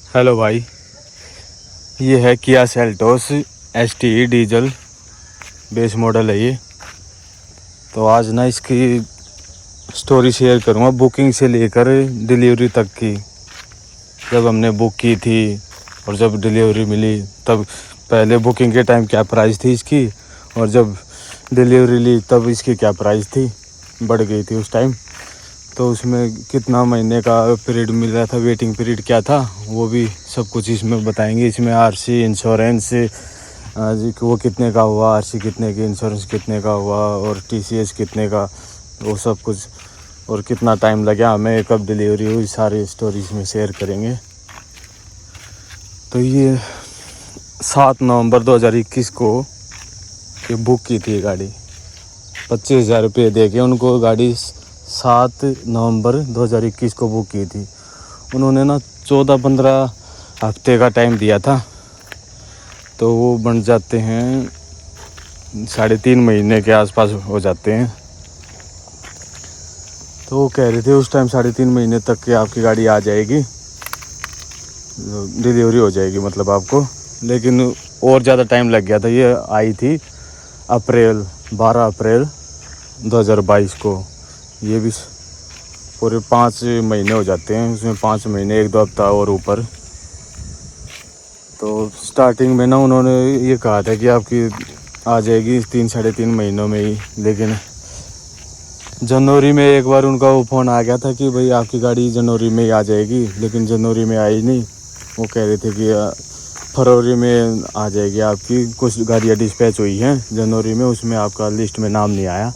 Hello भाई, ये है Kia Seltos STE diesel base model है ये। तो आज ना इसकी स्टोरी शेयर करूँगा, बुकिंग से लेकर डिलीवरी तक की। जब हमने बुक की थी और जब डिलीवरी मिली, तब पहले बुकिंग के टाइम क्या प्राइस थी इसकी, और जब डिलीवरी ली तब इसकी क्या प्राइस थी, बढ़ गई थी उस टाइम। तो उसमें कितना महीने का पीरियड मिल रहा था, वेटिंग पीरियड क्या था, वो भी सब कुछ इसमें बताएंगे। इसमें RC इंश्योरेंस वो कितने का हुआ, RC कितने की, इंश्योरेंस कितने का हुआ, और TCS कितने का, वो सब कुछ, और कितना टाइम लगा हमें, कब डिलीवरी हुई, सारी स्टोरी इसमें शेयर करेंगे। तो ये 7 नवंबर 2021 को ये बुक की थी गाड़ी। 25,000 रुपये दे के उनको गाड़ी 7 नवंबर 2021 को बुक की थी। उन्होंने ना 14-15 हफ्ते का टाइम दिया था, तो वो बन जाते हैं 3.5 महीने के आसपास हो जाते हैं। तो वो कह रहे थे उस टाइम 3.5 महीने तक की आपकी गाड़ी आ जाएगी, डिलीवरी हो जाएगी मतलब आपको। लेकिन और ज़्यादा टाइम लग गया था। ये आई थी 12 अप्रैल 2022 को। ये भी पूरे 5 महीने हो जाते हैं, उसमें 5 महीने 1-2 हफ्ता और ऊपर। तो स्टार्टिंग में ना उन्होंने ये कहा था कि आपकी आ जाएगी 3-3.5 महीनों में ही। लेकिन जनवरी में एक बार उनका वो फ़ोन आ गया था कि भाई आपकी गाड़ी जनवरी में ही आ जाएगी, लेकिन जनवरी में आई नहीं। वो कह रहे थे कि फरवरी में आ जाएगी आपकी। कुछ गाड़ियाँ डिस्पैच हुई हैं जनवरी में, उसमें आपका लिस्ट में नाम नहीं आया।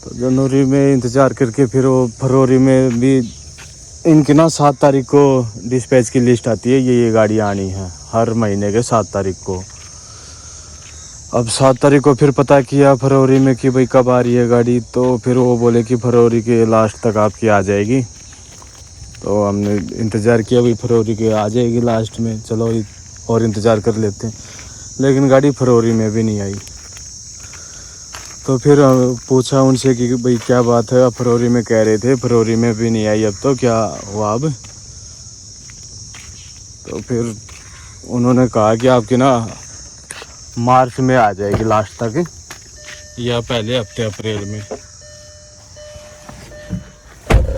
तो जनवरी में इंतज़ार करके फिर वो फरवरी में भी इनकी ना 7 तारीख को डिस्पैच की लिस्ट आती है, ये गाड़ियाँ आनी है हर महीने के 7 तारीख को। अब 7 तारीख को फिर पता किया फरवरी में कि भाई कब आ रही है गाड़ी, तो फिर वो बोले कि फरवरी के लास्ट तक आपकी आ जाएगी। तो हमने इंतज़ार किया, भाई फरवरी के आ जाएगी लास्ट में, चलो और इंतज़ार कर लेते हैं। लेकिन गाड़ी फरवरी में भी नहीं आई। तो फिर पूछा उनसे कि भाई क्या बात है, फरवरी में कह रहे थे, फरवरी में भी नहीं आई, अब तो क्या हुआ अब। तो फिर उन्होंने कहा कि आपकी ना मार्च में आ जाएगी लास्ट तक, या पहले हफ्ते अप्रैल में।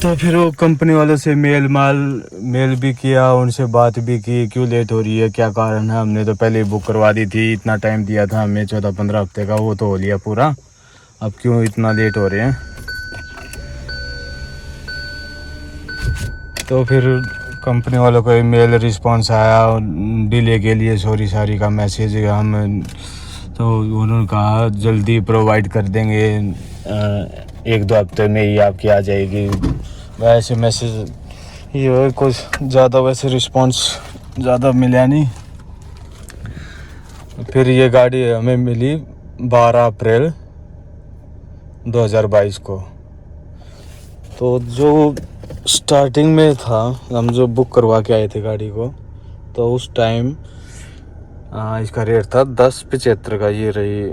तो फिर वो कंपनी वालों से मेल भी किया, उनसे बात भी की, क्यों लेट हो रही है, क्या कारण है। हमने तो पहले ही बुक करवा दी थी, इतना टाइम दिया था हमें 14-15 हफ्ते का, वो तो हो लिया पूरा, अब क्यों इतना लेट हो रहे हैं। तो फिर कंपनी वालों को मेल रिस्पांस आया डिले के लिए, सॉरी का मैसेज हम। तो उन्होंने कहा जल्दी प्रोवाइड कर देंगे, 1-2 हफ्ते में ही आपकी आ जाएगी। वैसे मैसेज ये कुछ ज़्यादा वैसे रिस्पांस ज़्यादा मिला नहीं। फिर ये गाड़ी हमें मिली 12 अप्रैल 2022 को। तो जो स्टार्टिंग में था, हम जो बुक करवा के आए थे गाड़ी को, तो उस टाइम इसका रेट था 10,75 का। ये रही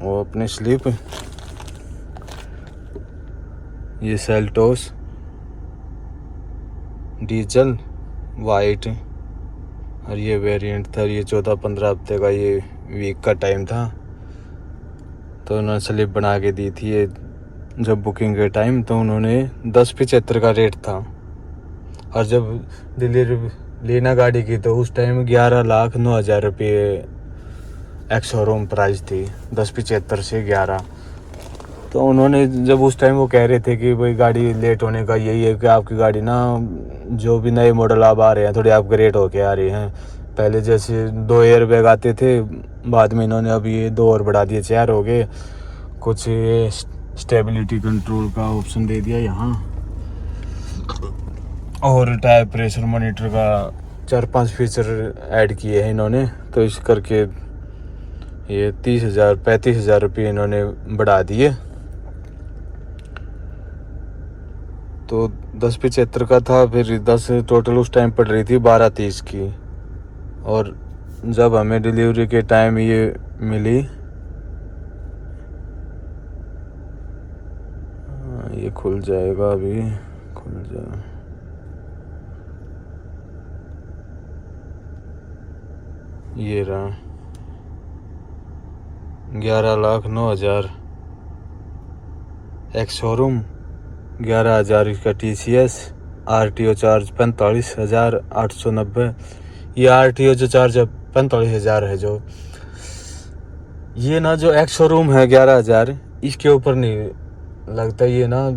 वो अपनी स्लिप, ये सेल्टोस डीजल वाइट, और ये वेरिएंट था। ये 14-15 हफ्ते का ये वीक का टाइम था। तो उन्होंने स्लिप बना के दी थी ये जब बुकिंग के टाइम, तो उन्होंने 10,75 का रेट था। और जब डिलीवरी लेना गाड़ी की, तो उस टाइम 11,09,000 रुपये एक्स शोरूम प्राइस थी, 10,75 से 11। तो उन्होंने जब उस टाइम वो कह रहे थे कि भाई गाड़ी लेट होने का यही है कि आपकी गाड़ी ना, जो भी नए मॉडल अब आ रहे हैं थोड़े अपग्रेड होके आ रहे हैं। पहले जैसे 2 एयर बैग आते थे, बाद में इन्होंने अब ये 2 और बढ़ा दिए, 4 हो गए। कुछ ये स्टेबिलिटी कंट्रोल का ऑप्शन दे दिया यहाँ, और टायर प्रेशर मॉनिटर का 4-5 फीचर ऐड किए हैं इन्होंने। तो इस करके ये 35,000 रुपये इन्होंने बढ़ा दिए। तो 10,75 का था, फिर 10 टोटल उस टाइम पड़ रही थी 12,30 की। और जब हमें डिलीवरी के टाइम ये मिली, ये खुल जाएगा, अभी खुल जाए। ये रहा 11,09,000 एक्स शोरूम, 11,000 इसका TCS, RTO चार्ज 45,890। ये RTO जो चार्ज है 45,000 है, जो ये ना जो एक्स शोरूम है 11,000 इसके ऊपर नहीं लगता। ये ना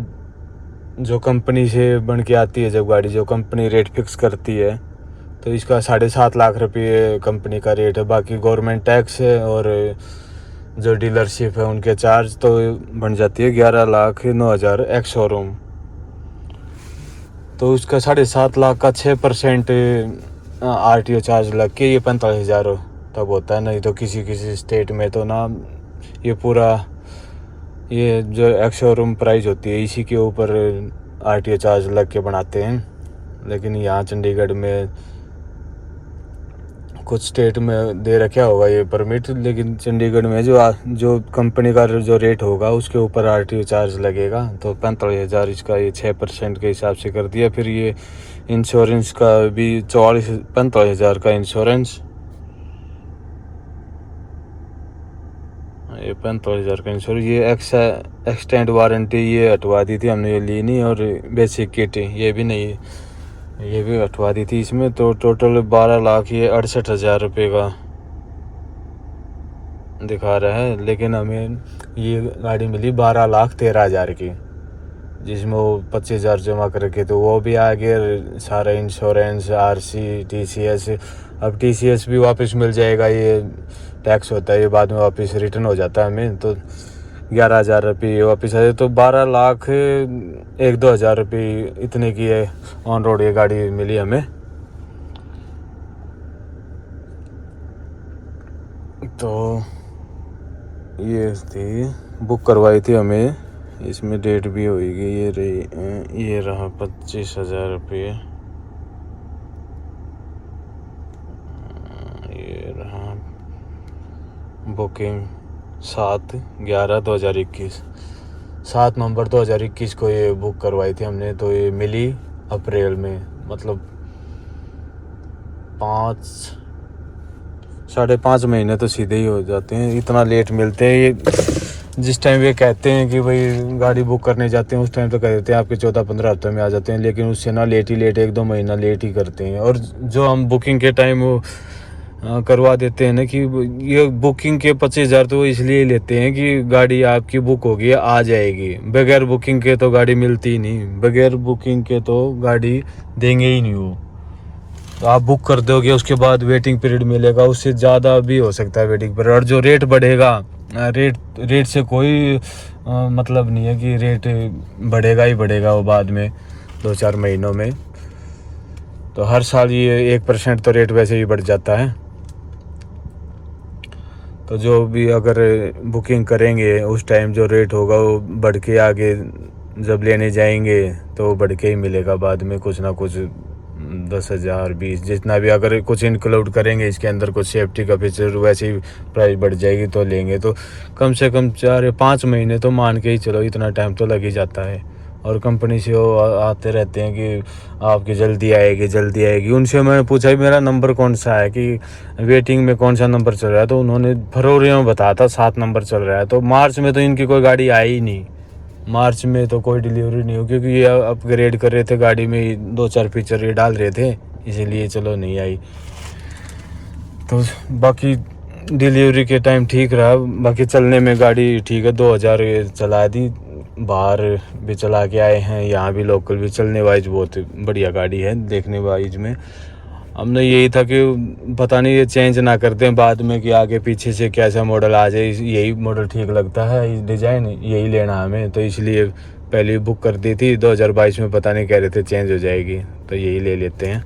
जो कंपनी से बन के आती है जब गाड़ी, जो कंपनी रेट फिक्स करती है, तो इसका 7.5 लाख रुपये कंपनी का रेट है। बाकी गवर्नमेंट टैक्स है और जो डीलरशिप है उनके चार्ज, तो बन जाती है 11,09,000 एक्स शोरूम। तो उसका 7.5 लाख का 6% RTO चार्ज लग के ये 45,000 तब होता है। नहीं तो किसी किसी स्टेट में तो ना ये पूरा ये जो एक्स शोरूम प्राइस होती है इसी के ऊपर RTO चार्ज लग के बनाते हैं। लेकिन यहाँ चंडीगढ़ में कुछ स्टेट में दे रखा होगा ये परमिट, लेकिन चंडीगढ़ में जो कंपनी का जो रेट होगा उसके ऊपर RTO चार्ज लगेगा। तो 45,000 इसका ये 6% के हिसाब से कर दिया। फिर ये इंश्योरेंस का भी 45,000 का इंश्योरेंस, ये 45,000 का इंश्योरेंस। ये एक्सटेंड वारंटी ये हटवा दी थी हमने, ये ली नहीं। और बेसिक किट ये भी नहीं, ये भी हटवा दी थी इसमें। तो टोटल 12 लाख ये 68,000 रुपये का दिखा रहा है। लेकिन हमें ये गाड़ी मिली 12,13,000 की, जिसमें वो 25,000 जमा कर रखे, तो वो भी आ गए सारा इंश्योरेंस, RC, TCS। अब TCS भी वापस मिल जाएगा, ये टैक्स होता है, ये बाद में वापस रिटर्न हो जाता है हमें। तो 11,000 रुपये वापस आए, तो 12,01,02,000 रुपये इतने की है ऑन रोड ये गाड़ी मिली हमें। तो ये थी, बुक करवाई थी हमें, इसमें डेट भी होगी। ये रहा 25,000 रुपये, ये रहा बुकिंग 7/11/2021, 7 नवंबर 2021 को ये बुक करवाई थी हमने। तो ये मिली अप्रैल में, मतलब 5-5.5 महीने तो सीधे ही हो जाते हैं, इतना लेट मिलते हैं। ये जिस टाइम ये कहते हैं कि भाई गाड़ी बुक करने जाते हैं उस टाइम तो कह देते हैं आपके 14-15 हफ्ते में आ जाते हैं, लेकिन उससे ना लेट ही लेट 1-2 महीना लेट ही करते हैं। और जो हम बुकिंग के टाइम वो करवा देते हैं ना कि ये बुकिंग के 25,000 तो इसलिए लेते हैं कि गाड़ी आपकी बुक होगी आ जाएगी। बगैर बुकिंग के तो गाड़ी मिलती ही नहीं, बगैर बुकिंग के तो गाड़ी देंगे ही नहीं वो। तो आप बुक कर दोगे उसके बाद वेटिंग पीरियड मिलेगा, उससे ज़्यादा भी हो सकता है वेटिंग पीरियड। और जो रेट बढ़ेगा, रेट से कोई मतलब नहीं है कि रेट बढ़ेगा ही बढ़ेगा वो बाद में 2-4 महीनों में। तो हर साल ये 1% तो रेट वैसे ही बढ़ जाता है। तो जो भी अगर बुकिंग करेंगे उस टाइम जो रेट होगा वो बढ़ के आगे जब लेने जाएंगे तो बढ़ के ही मिलेगा बाद में, कुछ ना कुछ 10,000 20 जितना भी अगर कुछ इंक्लूड करेंगे इसके अंदर, कुछ सेफ्टी का फीचर, वैसे ही प्राइस बढ़ जाएगी। तो लेंगे तो कम से कम 4-5 महीने तो मान के ही चलो, इतना टाइम तो लग ही जाता है। और कंपनी से वो आते रहते हैं कि आपकी जल्दी आएगी। उनसे मैंने पूछा कि मेरा नंबर कौन सा है, कि वेटिंग में कौन सा नंबर चल रहा है, तो उन्होंने फरवरी में बताया था 7 नंबर चल रहा है। तो मार्च में तो इनकी कोई गाड़ी आई ही नहीं, मार्च में तो कोई डिलीवरी नहीं हुई, क्योंकि ये अपग्रेड कर रहे थे गाड़ी में, 2-4 फीचर ये डाल रहे थे, इसीलिए चलो नहीं आई। तो बाकी डिलीवरी के टाइम ठीक रहा, बाकी चलने में गाड़ी ठीक है। 2,000 चला दी, बाहर भी चला के आए हैं, यहाँ भी लोकल भी, चलने वाइज बहुत बढ़िया गाड़ी है देखने वाइज में। हमने यही था कि पता नहीं ये चेंज ना करते हैं बाद में कि आगे पीछे से कैसा मॉडल आ जाए, यही मॉडल ठीक लगता है, डिज़ाइन यही लेना हमें, तो इसलिए पहले बुक कर दी थी। 2022 में पता नहीं कह रहे थे चेंज हो जाएगी, तो यही ले लेते हैं।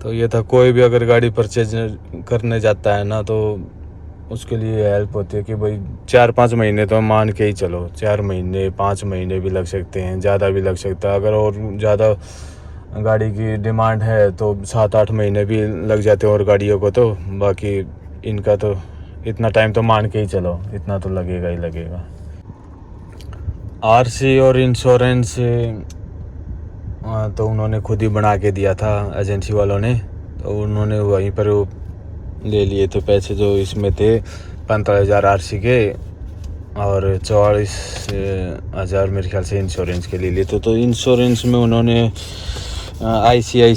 तो ये था, कोई भी अगर गाड़ी परचेज करने जाता है ना तो उसके लिए हेल्प होती है कि भाई 4-5 महीने तो मान के ही चलो, 4 महीने 5 महीने भी लग सकते हैं, ज़्यादा भी लग सकता है। अगर और ज़्यादा गाड़ी की डिमांड है तो 7-8 महीने भी लग जाते हैं और गाड़ियों को। तो बाकी इनका तो इतना टाइम तो मान के ही चलो, इतना तो लगेगा ही लगेगा। RC और इंश्योरेंस तो उन्होंने खुद ही बना के दिया था एजेंसी वालों ने, तो उन्होंने वहीं पर वो ले लिए थे पैसे जो इसमें थे 45,000 आरसी के और 44,000 मेरे ख्याल से इंश्योरेंस के ले लिए थे। तो इंश्योरेंस में उन्होंने ICICI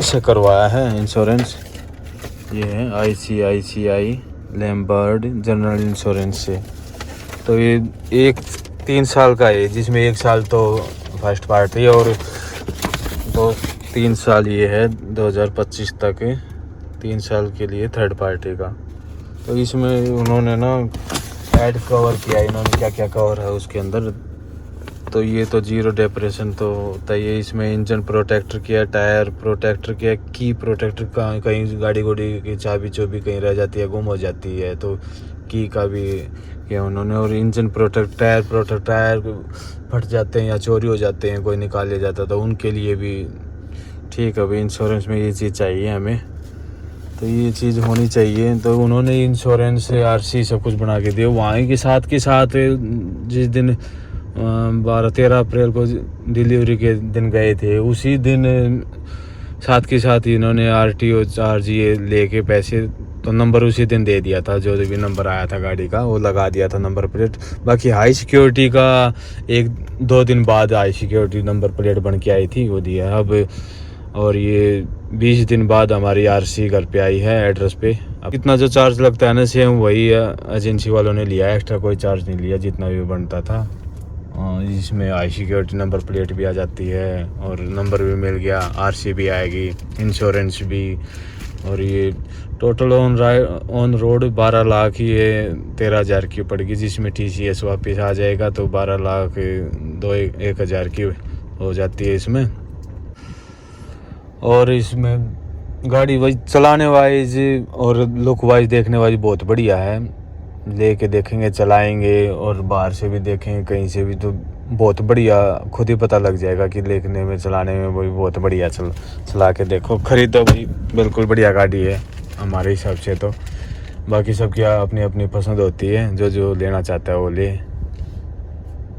से करवाया है इंश्योरेंस। ये है ICICI लैम्बर्ड जनरल इंश्योरेंस से। तो ये 3 साल का है, जिसमें 1 साल तो फर्स्ट पार्टी और 3 साल ये है 2025 तक 3 साल के लिए थर्ड पार्टी का। तो इसमें उन्होंने ना ऐड कवर किया, इन्होंने क्या क्या कवर है उसके अंदर। तो ये तो जीरो डिप्रेशन तो होता ही है इसमें, इंजन प्रोटेक्टर किया, टायर प्रोटेक्टर किया, की प्रोटेक्टर का, कहीं गाड़ी की चाबी चोबी कहीं रह जाती है, गुम हो जाती है तो की का भी किया उन्होंने। और इंजन प्रोटेक्ट, टायर फट जाते हैं या चोरी हो जाते हैं, कोई निकाल ले जाता तो उनके लिए भी ठीक है भाई, इंश्योरेंस में ये चीज़ चाहिए हमें, तो ये चीज़ होनी चाहिए। तो उन्होंने इंश्योरेंस RC सब कुछ बना के दिया वहाँ के साथ जिस दिन 12-13 अप्रैल को डिलीवरी के दिन गए थे, उसी दिन साथ इन्होंने RTO चार्ज ये लेके पैसे तो नंबर उसी दिन दे दिया था, जो भी नंबर आया था गाड़ी का वो लगा दिया था नंबर प्लेट। बाकी हाई सिक्योरिटी का 1-2 दिन बाद हाई सिक्योरिटी नंबर प्लेट बन के आई थी, वो दिया अब। और ये 20 दिन बाद हमारी RC घर पे आई है एड्रेस पे। अब इतना जो चार्ज लगता है ना सेम वही एजेंसी वालों ने लिया है, एक्स्ट्रा कोई चार्ज नहीं लिया, जितना भी बनता था। इसमें हाई सिक्योरिटी नंबर प्लेट भी आ जाती है और नंबर भी मिल गया, RC भी आएगी, इंश्योरेंस भी। और ये टोटल ऑन रोड 12 लाख ये 13,000 की पड़ेगी, जिसमें TCS वापस आ जाएगा तो 12 लाख 1,000 की हो जाती है इसमें। और इसमें गाड़ी वाइज चलाने वाइज और लुक वाइज देखने वाइज बहुत बढ़िया है, लेके देखेंगे चलाएंगे और बाहर से भी देखेंगे कहीं से भी तो बहुत बढ़िया, खुद ही पता लग जाएगा कि देखने में चलाने में वही बहुत बढ़िया। चला के देखो, खरीदो भाई, बिल्कुल बढ़िया गाड़ी है हमारे हिसाब से। तो बाकी सबकी अपनी अपनी पसंद होती है, जो लेना चाहता है वो ले।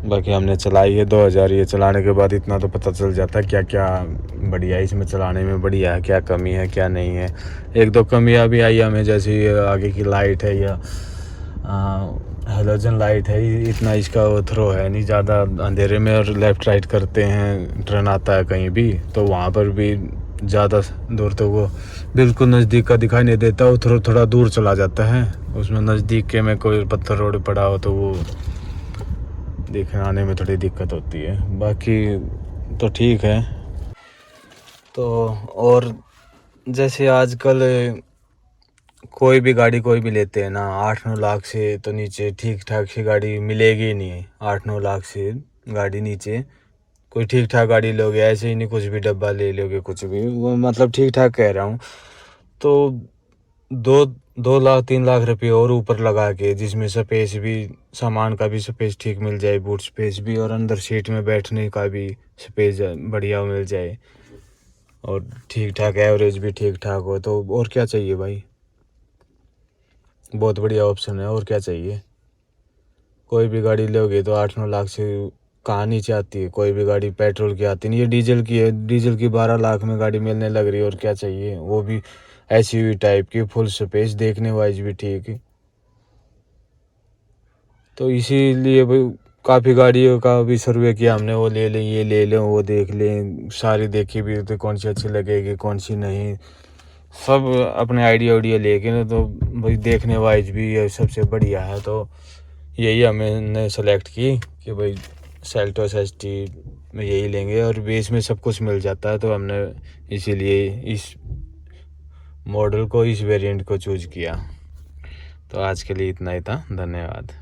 बाकी हमने चलाई है 2000, ये चलाने के बाद इतना तो पता चल जाता है क्या क्या बढ़िया है इसमें, चलाने में बढ़िया है, क्या कमी है क्या नहीं है। 1-2 कमियां भी आई हमें, जैसे आगे की लाइट है या हेलोजन लाइट है, इतना इसका वो थ्रो है नहीं ज़्यादा अंधेरे में, और लेफ़्ट राइट करते हैं ट्रेन आता है कहीं भी तो वहाँ पर भी ज़्यादा दूर तो वो बिल्कुल नज़दीक का दिखाई नहीं देता, वो थोड़ा दूर चला जाता है। उसमें नज़दीक के में कोई पत्थर रोड पड़ा हो तो वो देखने आने में थोड़ी दिक्कत होती है। बाकी तो ठीक है। तो और जैसे आजकल कोई भी गाड़ी कोई भी लेते हैं ना, 8-9 लाख से तो नीचे ठीक ठाक सी गाड़ी मिलेगी ही नहीं। 8-9 लाख से गाड़ी नीचे कोई ठीक ठाक गाड़ी लोगे, ऐसे ही नहीं कुछ भी डब्बा ले लोगे, कुछ भी, वो मतलब ठीक ठाक कह रहा हूँ। तो 2 लाख 3 लाख रुपये और ऊपर लगा के, जिसमें स्पेस भी, सामान का भी स्पेस ठीक मिल जाए, बूट स्पेस भी, और अंदर सीट में बैठने का भी स्पेस बढ़िया मिल जाए, और ठीक ठाक एवरेज भी ठीक ठाक हो, तो और क्या चाहिए भाई। बहुत बढ़िया ऑप्शन है, और क्या चाहिए। कोई भी गाड़ी लोगे तो 8-9 लाख से कहाँ नीचे आती है, कोई भी गाड़ी पेट्रोल की आती नहीं, ये डीजल की है। डीजल की 12 लाख में गाड़ी मिलने लग रही है, और क्या चाहिए, वो भी SUV टाइप की, फुल स्पेस, देखने वाइज भी ठीक है। तो इसीलिए भाई काफ़ी गाड़ियों का भी सर्वे किया हमने, वो ले लें, ये ले लें, वो देख लें, सारी देखी भी तो कौन सी अच्छी लगेगी कौन सी नहीं, सब अपने आइडिया लेके ना, तो भाई देखने वाइज भी ये सबसे बढ़िया है। तो यही हमने सेलेक्ट की कि भाई सेल्टोस ST में यही लेंगे, और बेस में सब कुछ मिल जाता है, तो हमने इसीलिए इस मॉडल को, इस वेरिएंट को चूज़ किया। तो आज के लिए इतना ही था, धन्यवाद।